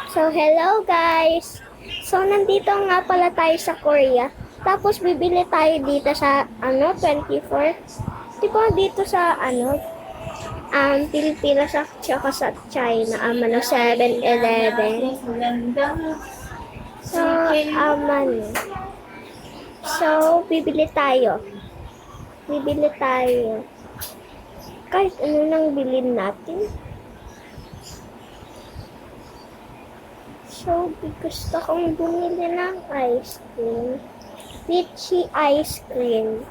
So, hello guys! So, nandito nga pala tayo sa Korea. Tapos, bibili tayo dito sa, 24. Di ba dito sa, Pilipinas at saka sa China, 7-Eleven. So, So, bibili tayo. Bibili tayo. Kahit ano nang bilhin natin. So, gusto kong bumili ng ice cream. Peachy ice cream.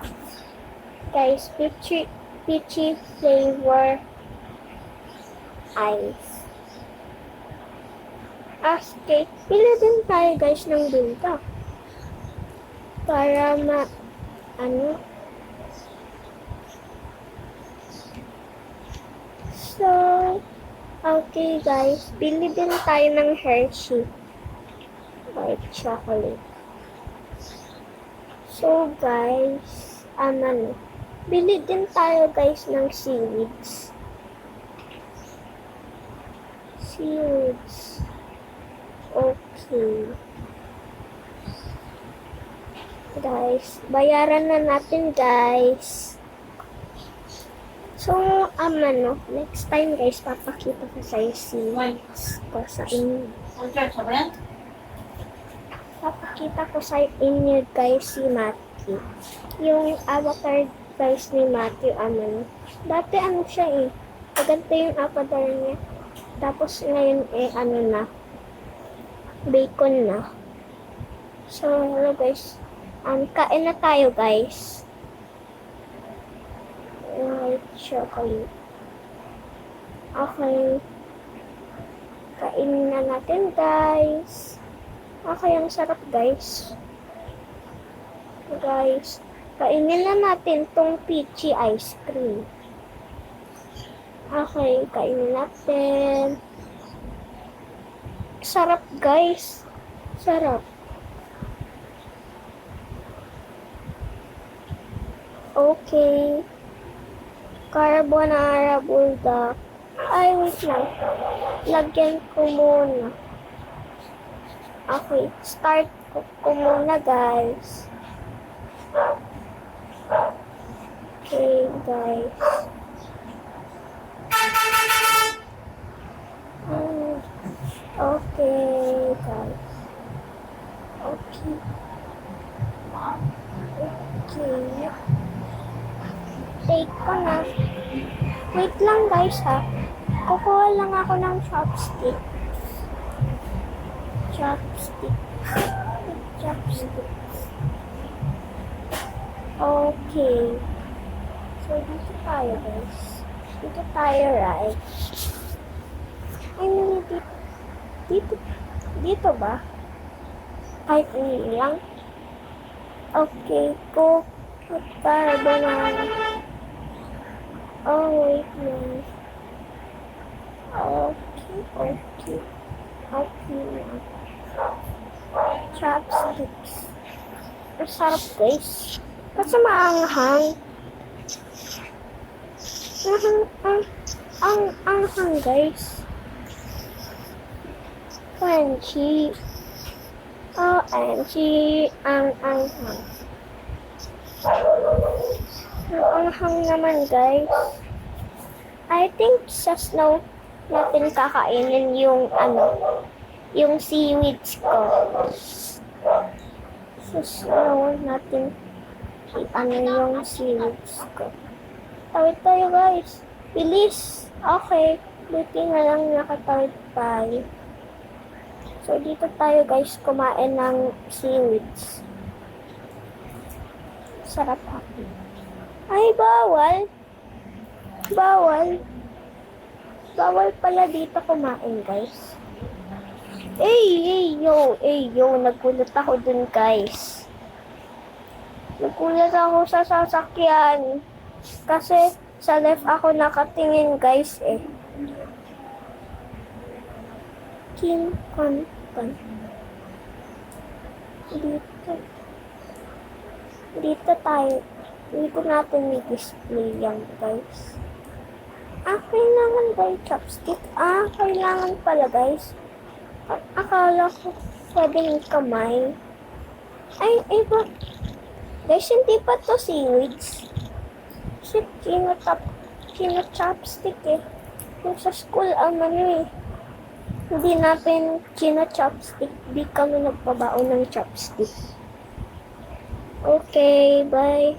Guys, peachy flavor ice. Okay, pili din tayo guys ng binta. Para ano. So, okay guys, pili din tayo ng Hershey. White chocolate. So guys, bili din tayo guys ng seaweeds. Seaweeds. Okay. Guys, bayaran na natin guys. So, next time guys, papakita ko sa seaweeds ko sa inyo. Papakita ko sa inyo guys si Matthew. Yung avatar guys ni Matthew, dati siya maganda yung avatar niya. Tapos ngayon na, bacon na. So, hello guys. Kain na tayo guys. White chocolate. Okay. Kainin na natin guys. Okay, ang sarap guys. Guys, kainin na natin tong peachy ice cream. Okay, kainin natin. Sarap guys. Sarap. Okay. Carbonara bulldog. Ay, wait lang. Lagyan ko muna. Okay, start ko muna guys. Okay guys. Okay guys. Okay. Okay. Take ko na. Wait lang guys ha. Kukuha lang ako ng chopstick. Chopsticks. Okay. So, dito tayo guys. Dito tayo, right? Ay, dito ba? Kahit hindi lang. Okay, go. Carbonara. Oh, wait lang. Okay. Chopsticks. Masarap guys. Kasi maanghang. Anghang guys. Crunchy. OMG. Anghang. Anghang naman guys. I think sa snow natin kakainin yung yung seaweeds ko. Sa snow natin yung seaweeds ko. Tawid tayo guys. Bilis. Okay. Buti na lang nakatawid tayo. So dito tayo guys kumain ng seaweeds. Sarap ako. Ay, bawal. Bawal pala dito kumain guys. Yo, nagulat ako dun guys. Nagulat ako sa sasakyan. Kasi sa left ako nakatingin guys Kim Kon. Dito tayo. Dito natin i-display yan guys. Kailangan ba yung chopstick? Kailangan pala guys. Akala ko pwedeng kamay. Ay, iba. Guys, hindi pa to seaweeds. Shit, chopstick eh. Yung sa school, eh. Hindi natin chopstick. Di kami nagpabaon ng chopstick. Okay, bye.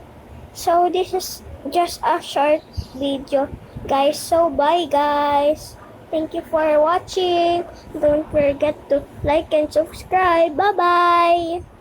So, this is just a short video, guys. So, bye, guys. Thank you for watching. Don't forget to like and subscribe. Bye-bye.